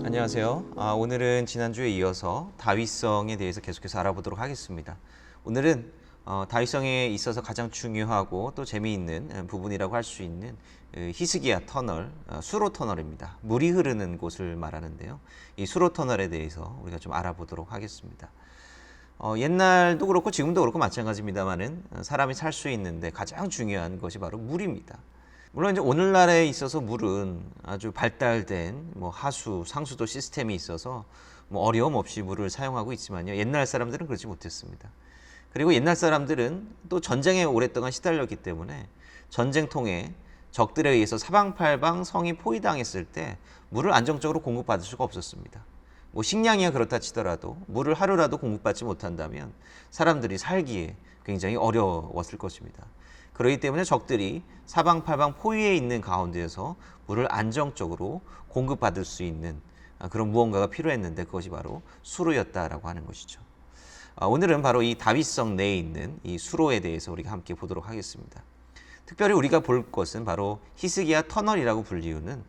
안녕하세요. 오늘은 지난주에 이어서 다윗성에 대해서 계속해서 알아보도록 하겠습니다. 오늘은 다윗성에 있어서 가장 중요하고 또 재미있는 부분이라고 할 수 있는 히스기야 터널, 수로 터널입니다. 물이 흐르는 곳을 말하는데요. 이 수로 터널에 대해서 우리가 좀 알아보도록 하겠습니다. 옛날도 그렇고 지금도 그렇고 마찬가지입니다만은 사람이 살 수 있는데 가장 중요한 것이 바로 물입니다. 물론 이제 오늘날에 있어서 물은 아주 발달된 하수, 상수도 시스템이 있어서 어려움 없이 물을 사용하고 있지만요. 옛날 사람들은 그렇지 못했습니다. 그리고 옛날 사람들은 또 전쟁에 오랫동안 시달렸기 때문에 전쟁통에 적들에 의해서 사방팔방 성이 포위당했을 때 물을 안정적으로 공급받을 수가 없었습니다. 식량이야 그렇다 치더라도 물을 하루라도 공급받지 못한다면 사람들이 살기에 굉장히 어려웠을 것입니다. 그렇기 때문에 적들이 사방팔방 포위해 있는 가운데에서 물을 안정적으로 공급받을 수 있는 그런 무언가가 필요했는데 그것이 바로 수로였다라고 하는 것이죠. 오늘은 바로 이 다윗성 내에 있는 이 수로에 대해서 우리가 함께 보도록 하겠습니다. 특별히 우리가 볼 것은 바로 히스기야 터널이라고 불리우는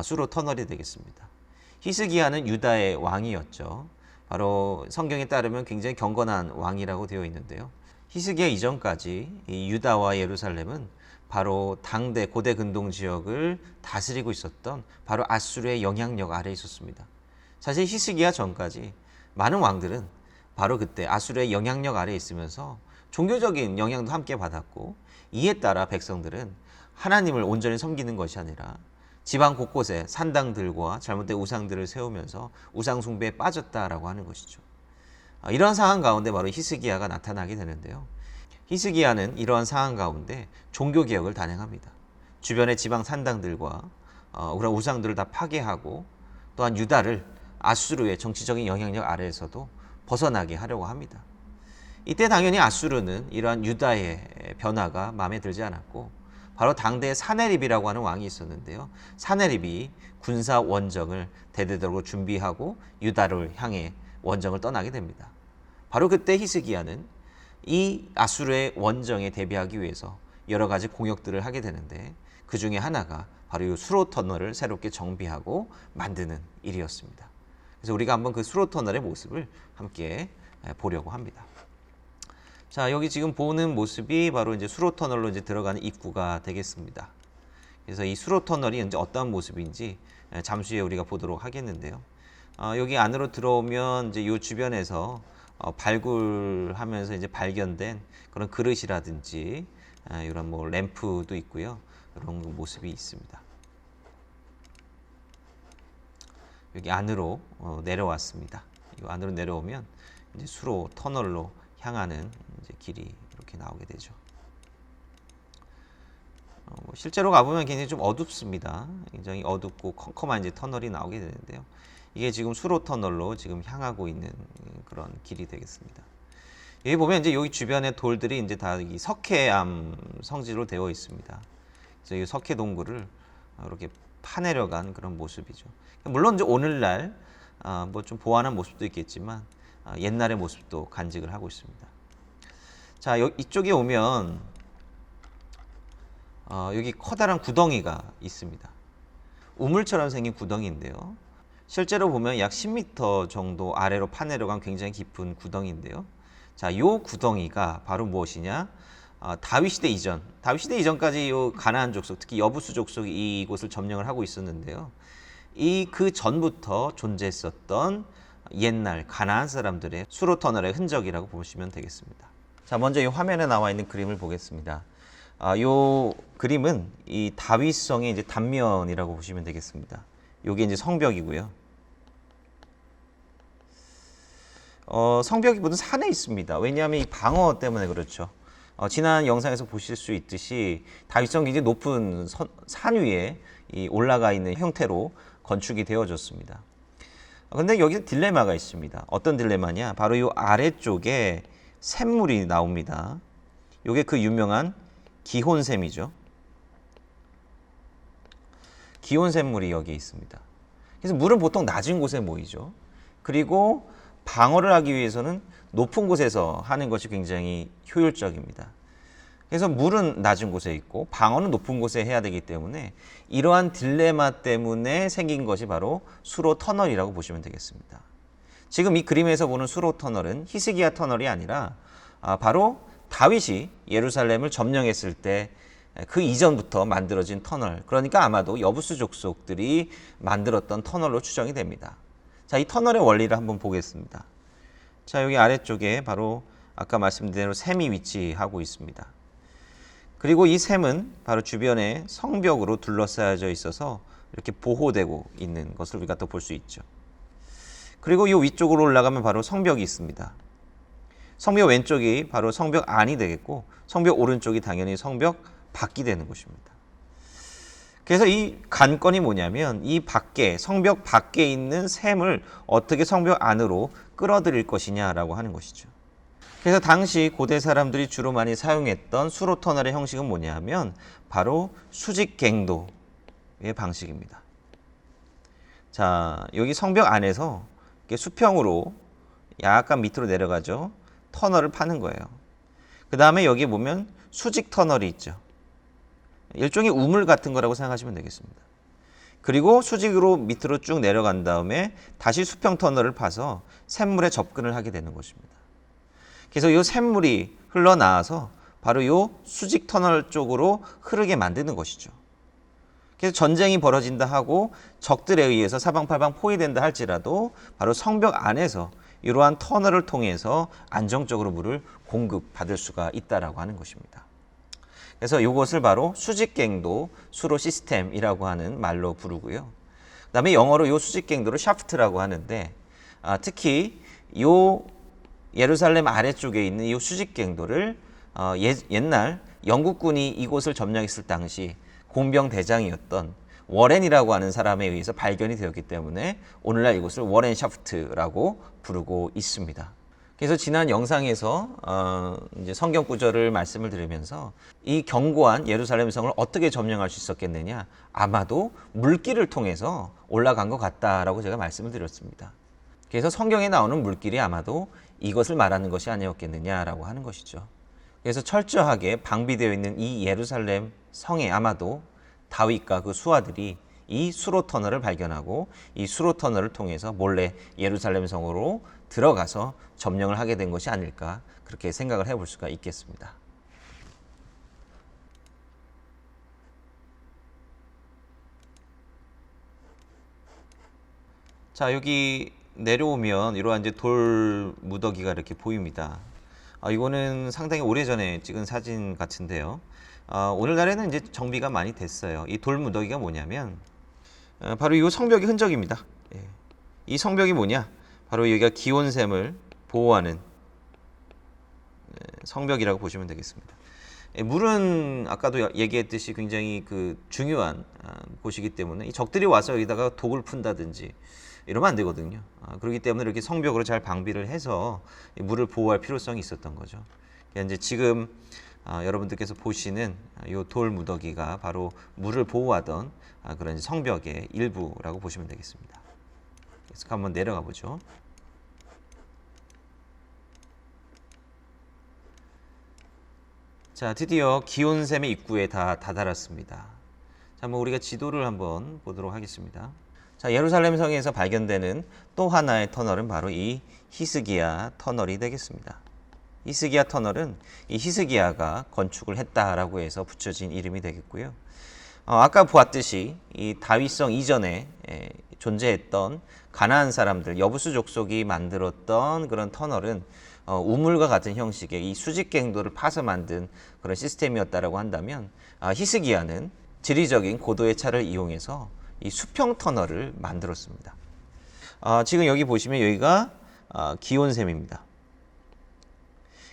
수로 터널이 되겠습니다. 히스기야는 유다의 왕이었죠. 바로 성경에 따르면 굉장히 경건한 왕이라고 되어 있는데요. 히스기야 이전까지 이 유다와 예루살렘은 바로 당대 고대 근동 지역을 다스리고 있었던 바로 아수르의 영향력 아래에 있었습니다. 사실 히스기야 전까지 많은 왕들은 바로 그때 아수르의 영향력 아래에 있으면서 종교적인 영향도 함께 받았고, 이에 따라 백성들은 하나님을 온전히 섬기는 것이 아니라 지방 곳곳에 산당들과 잘못된 우상들을 세우면서 우상 숭배에 빠졌다라고 하는 것이죠. 이러한 상황 가운데 바로 히스기야가 나타나게 되는데요. 히스기야는 이러한 상황 가운데 종교개혁을 단행합니다. 주변의 지방 산당들과 그런 우상들을 다 파괴하고, 또한 유다를 아수르의 정치적인 영향력 아래에서도 벗어나게 하려고 합니다. 이때 당연히 아수르는 이러한 유다의 변화가 마음에 들지 않았고, 바로 당대에 사네립이라고 하는 왕이 있었는데요. 사네립이 군사 원정을 대대적으로 준비하고 유다를 향해 원정을 떠나게 됩니다. 바로 그때 히스기야는 이 아수르의 원정에 대비하기 위해서 여러 가지 공역들을 하게 되는데, 그 중에 하나가 바로 이 수로 터널을 새롭게 정비하고 만드는 일이었습니다. 그래서 우리가 한번 그 수로 터널의 모습을 함께 보려고 합니다. 자, 여기 지금 보는 모습이 바로 이제 수로 터널로 이제 들어가는 입구가 되겠습니다. 그래서 이 수로 터널이 이제 어떤 모습인지 잠시 후에 우리가 보도록 하겠는데요. 여기 안으로 들어오면 이제 이 주변에서 발굴하면서 이제 발견된 그런 그릇이라든지 이런 램프도 있고요. 이런 모습이 있습니다. 여기 안으로 내려왔습니다. 이 안으로 내려오면 이제 수로 터널로 향하는 이제 길이 이렇게 나오게 되죠. 실제로 가보면 굉장히 좀 어둡습니다. 굉장히 어둡고 컴컴한 이제 터널이 나오게 되는데요. 이게 지금 수로 터널로 지금 향하고 있는 그런 길이 되겠습니다. 여기 보면 이제 여기 주변의 돌들이 이제 다 이 석회암 성지로 되어 있습니다. 그래서 이 석회 동굴을 이렇게 파내려간 그런 모습이죠. 물론 이제 오늘날 좀 보완한 모습도 있겠지만 옛날의 모습도 간직을 하고 있습니다. 자, 이쪽에 오면 여기 커다란 구덩이가 있습니다. 우물처럼 생긴 구덩이인데요. 실제로 보면 약 10m 정도 아래로 파내려간 굉장히 깊은 구덩이인데요. 자, 이 구덩이가 바로 무엇이냐? 다윗 시대 이전까지 이 가나안 족속, 특히 여부수 족속이 이곳을 점령을 하고 있었는데요. 그 전부터 존재했었던 옛날 가나안 사람들의 수로 터널의 흔적이라고 보시면 되겠습니다. 자, 먼저 이 화면에 나와 있는 그림을 보겠습니다. 이 그림은 이 다윗성의 이제 단면이라고 보시면 되겠습니다. 이게 이제 성벽이고요. 성벽이 모든 산에 있습니다. 왜냐하면 이 방어 때문에 그렇죠. 지난 영상에서 보실 수 있듯이 다윗성이 이제 높은 산 위에 올라가 있는 형태로 건축이 되어졌습니다. 그런데 여기 딜레마가 있습니다. 어떤 딜레마냐? 바로 이 아래쪽에 샘물이 나옵니다. 이게 그 유명한 기혼샘이죠. 기혼샘물이 여기에 있습니다. 그래서 물은 보통 낮은 곳에 모이죠. 그리고 방어를 하기 위해서는 높은 곳에서 하는 것이 굉장히 효율적입니다. 그래서 물은 낮은 곳에 있고 방어는 높은 곳에 해야 되기 때문에 이러한 딜레마 때문에 생긴 것이 바로 수로 터널이라고 보시면 되겠습니다. 지금 이 그림에서 보는 수로 터널은 히스기야 터널이 아니라 바로 다윗이 예루살렘을 점령했을 때 그 이전부터 만들어진 터널, 그러니까 아마도 여부수 족속들이 만들었던 터널로 추정이 됩니다. 자, 이 터널의 원리를 한번 보겠습니다. 자, 여기 아래쪽에 바로 아까 말씀드린 대로 샘이 위치하고 있습니다. 그리고 이 샘은 바로 주변에 성벽으로 둘러싸여져 있어서 이렇게 보호되고 있는 것을 우리가 또 볼 수 있죠. 그리고 이 위쪽으로 올라가면 바로 성벽이 있습니다. 성벽 왼쪽이 바로 성벽 안이 되겠고 성벽 오른쪽이 당연히 성벽 밖이 되는 것입니다. 그래서 이 관건이 뭐냐면 이 밖에 성벽 밖에 있는 샘을 어떻게 성벽 안으로 끌어들일 것이냐라고 하는 것이죠. 그래서 당시 고대 사람들이 주로 많이 사용했던 수로 터널의 형식은 뭐냐면 바로 수직갱도의 방식입니다. 자, 여기 성벽 안에서 이렇게 수평으로 약간 밑으로 내려가죠. 터널을 파는 거예요. 그 다음에 여기 보면 수직 터널이 있죠. 일종의 우물 같은 거라고 생각하시면 되겠습니다. 그리고 수직으로 밑으로 쭉 내려간 다음에 다시 수평 터널을 파서 샘물에 접근을 하게 되는 것입니다. 그래서 이 샘물이 흘러나와서 바로 이 수직 터널 쪽으로 흐르게 만드는 것이죠. 그래서 전쟁이 벌어진다 하고 적들에 의해서 사방팔방 포위된다 할지라도 바로 성벽 안에서 이러한 터널을 통해서 안정적으로 물을 공급받을 수가 있다라고 하는 것입니다. 그래서 이것을 바로 수직갱도 수로 시스템이라고 하는 말로 부르고요. 그다음에 영어로 이 수직갱도를 샤프트라고 하는데 특히 이 예루살렘 아래쪽에 있는 이 수직갱도를 옛날 영국군이 이곳을 점령했을 당시 공병 대장이었던 워렌이라고 하는 사람에 의해서 발견이 되었기 때문에 오늘날 이곳을 워렌 샤프트라고 부르고 있습니다. 그래서 지난 영상에서 이제 성경 구절을 말씀을 드리면서 이 견고한 예루살렘 성을 어떻게 점령할 수 있었겠느냐, 아마도 물길을 통해서 올라간 것 같다라고 제가 말씀을 드렸습니다. 그래서 성경에 나오는 물길이 아마도 이것을 말하는 것이 아니었겠느냐라고 하는 것이죠. 그래서 철저하게 방비되어 있는 이 예루살렘 성에 아마도 다윗과 그 수하들이 이 수로 터널을 발견하고 이 수로 터널을 통해서 몰래 예루살렘 성으로 들어가서 점령을 하게 된 것이 아닐까, 그렇게 생각을 해볼 수가 있겠습니다. 자, 여기 내려오면 이러한 이제 돌 무더기가 이렇게 보입니다. 이거는 상당히 오래전에 찍은 사진 같은데요. 오늘날에는 이제 정비가 많이 됐어요. 이 돌 무더기가 뭐냐면 바로 이 성벽의 흔적입니다. 예. 이 성벽이 뭐냐? 바로 여기가 기온샘을 보호하는 성벽이라고 보시면 되겠습니다. 예, 물은 아까도 얘기했듯이 굉장히 그 중요한 곳이기 때문에 이 적들이 와서 여기다가 독을 푼다든지 이러면 안 되거든요. 그렇기 때문에 이렇게 성벽으로 잘 방비를 해서 물을 보호할 필요성이 있었던 거죠. 그러니까 이제 지금 여러분들께서 보시는 이 돌 무더기가 바로 물을 보호하던 그런 성벽의 일부라고 보시면 되겠습니다. 그래서 한번 내려가 보죠. 자, 드디어 기온샘의 입구에 다 다다랐습니다. 자, 한번 우리가 지도를 한번 보도록 하겠습니다. 자, 예루살렘 성에서 발견되는 또 하나의 터널은 바로 이 히스기야 터널이 되겠습니다. 히스기야 터널은 이 히스기야가 건축을 했다라고 해서 붙여진 이름이 되겠고요. 아까 보았듯이 이 다윗성 이전에 존재했던 가나안 사람들, 여부수 족속이 만들었던 그런 터널은 우물과 같은 형식의 이 수직갱도를 파서 만든 그런 시스템이었다라고 한다면 히스기야는 지리적인 고도의 차를 이용해서 이 수평 터널을 만들었습니다. 지금 여기 보시면 여기가 기온샘입니다.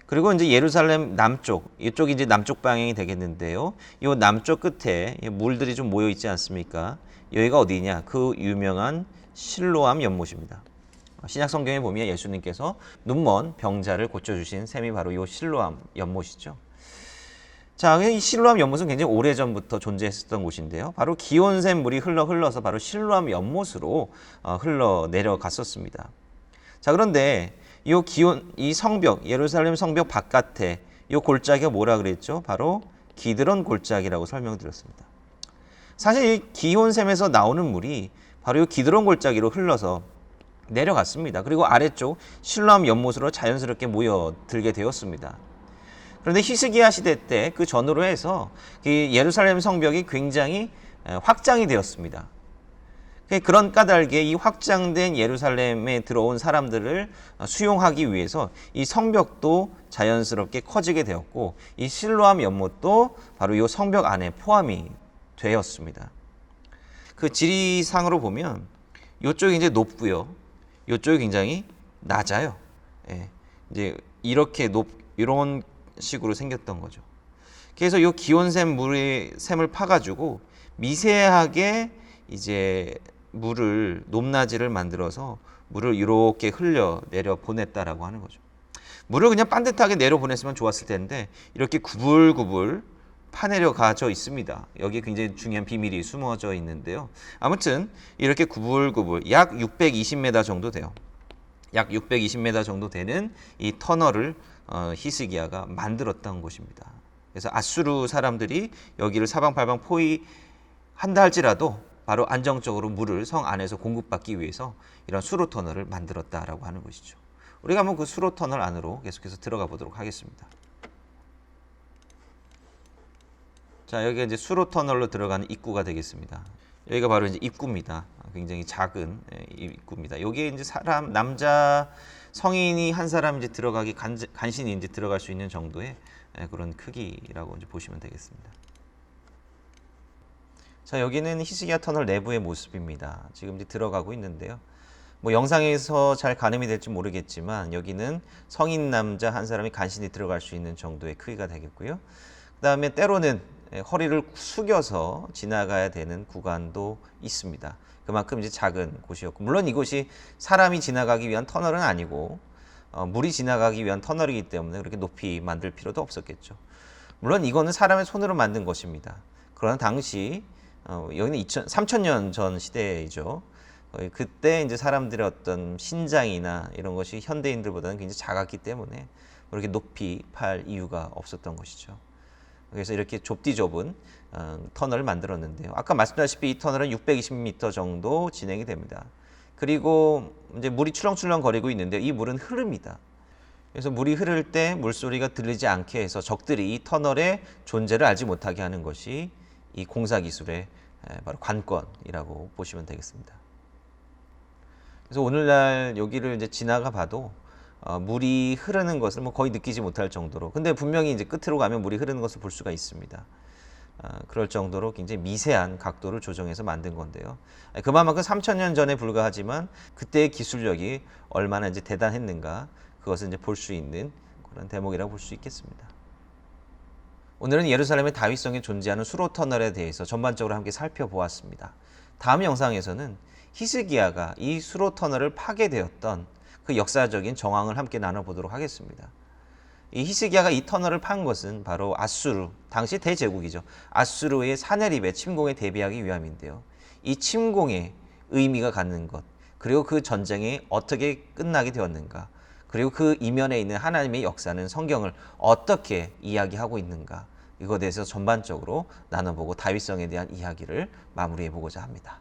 그리고 이제 예루살렘 남쪽, 이쪽이 이제 남쪽 방향이 되겠는데요. 이 남쪽 끝에 물들이 좀 모여 있지 않습니까? 여기가 어디냐? 그 유명한 실로암 연못입니다. 신약 성경에 보면 예수님께서 눈먼 병자를 고쳐주신 셈이 바로 이 실로암 연못이죠. 자, 이 실로암 연못은 굉장히 오래전부터 존재했었던 곳인데요. 바로 기온샘 물이 흘러서 바로 실로암 연못으로 흘러 내려갔었습니다. 자, 그런데 이 성벽, 예루살렘 성벽 바깥에 이 골짜기가 뭐라 그랬죠? 바로 기드론 골짜기라고 설명드렸습니다. 사실 이 기혼샘에서 나오는 물이 바로 이 기드론 골짜기로 흘러서 내려갔습니다. 그리고 아래쪽 실로암 연못으로 자연스럽게 모여들게 되었습니다. 그런데 히스기야 시대 때 그 전후로 해서 이 예루살렘 성벽이 굉장히 확장이 되었습니다. 그런 까닭에 이 확장된 예루살렘에 들어온 사람들을 수용하기 위해서 이 성벽도 자연스럽게 커지게 되었고 이 실로암 연못도 바로 이 성벽 안에 포함이 되었습니다. 그 지리상으로 보면 이쪽이 이제 높고요. 이쪽이 굉장히 낮아요. 예, 이제 이렇게 이런 식으로 생겼던 거죠. 그래서 이 기온샘 물의 샘을 파가지고 미세하게 이제 물을 높낮이를 만들어서 물을 이렇게 흘려 내려 보냈다라고 하는 거죠. 물을 그냥 반듯하게 내려 보냈으면 좋았을 텐데 이렇게 구불구불 파내려 가져 있습니다. 여기에 굉장히 중요한 비밀이 숨어져 있는데요. 아무튼 이렇게 구불구불 약 620m 정도 돼요. 약 620m 정도 되는 이 터널을 히스기야가 만들었던 곳입니다. 그래서 아수르 사람들이 여기를 사방팔방 포위한다 할지라도 바로 안정적으로 물을 성 안에서 공급받기 위해서 이런 수로 터널을 만들었다라고 하는 것이죠. 우리가 한번 그 수로 터널 안으로 계속해서 들어가 보도록 하겠습니다. 자, 여기가 이제 수로 터널로 들어가는 입구가 되겠습니다. 여기가 바로 이제 입구입니다. 굉장히 작은 입구입니다. 여기에 이제 남자 성인이 한 사람 이제 들어가기 간신히 이제 들어갈 수 있는 정도의 그런 크기라고 이제 보시면 되겠습니다. 자, 여기는 히스기야 터널 내부의 모습입니다. 지금 이제 들어가고 있는데요. 뭐 영상에서 잘 가늠이 될지 모르겠지만 여기는 성인 남자 한 사람이 간신히 들어갈 수 있는 정도의 크기가 되겠고요. 그 다음에 때로는 허리를 숙여서 지나가야 되는 구간도 있습니다. 그만큼 이제 작은 곳이었고, 물론 이곳이 사람이 지나가기 위한 터널은 아니고 물이 지나가기 위한 터널이기 때문에 그렇게 높이 만들 필요도 없었겠죠. 물론 이거는 사람의 손으로 만든 것입니다. 그러나 당시 여기는 3000년 전 시대이죠. 그때 이제 사람들의 어떤 신장이나 이런 것이 현대인들보다는 굉장히 작았기 때문에 그렇게 높이 팔 이유가 없었던 것이죠. 그래서 이렇게 좁디 좁은 터널을 만들었는데요. 아까 말씀드렸다시피 이 터널은 620m 정도 진행이 됩니다. 그리고 이제 물이 출렁출렁 거리고 있는데 이 물은 흐릅니다. 그래서 물이 흐를 때 물소리가 들리지 않게 해서 적들이 이 터널의 존재를 알지 못하게 하는 것이 이 공사 기술의 바로 관건이라고 보시면 되겠습니다. 그래서 오늘날 여기를 이제 지나가 봐도 물이 흐르는 것을 뭐 거의 느끼지 못할 정도로, 근데 분명히 이제 끝으로 가면 물이 흐르는 것을 볼 수가 있습니다. 그럴 정도로 굉장히 미세한 각도를 조정해서 만든 건데요. 그만큼 3000년 전에 불과하지만 그때의 기술력이 얼마나 이제 대단했는가, 그것을 이제 볼 수 있는 그런 대목이라고 볼 수 있겠습니다. 오늘은 예루살렘의 다윗성에 존재하는 수로 터널에 대해서 전반적으로 함께 살펴보았습니다. 다음 영상에서는 히스기야가 이 수로 터널을 파게 되었던 그 역사적인 정황을 함께 나눠보도록 하겠습니다. 이 히스기야가 이 터널을 판 것은 바로 아수르, 당시 대제국이죠. 아수르의 사내립의 침공에 대비하기 위함인데요. 이 침공의 의미가 갖는 것, 그리고 그 전쟁이 어떻게 끝나게 되었는가, 그리고 그 이면에 있는 하나님의 역사는 성경을 어떻게 이야기하고 있는가, 이것에 대해서 전반적으로 나눠보고 다윗성에 대한 이야기를 마무리해보고자 합니다.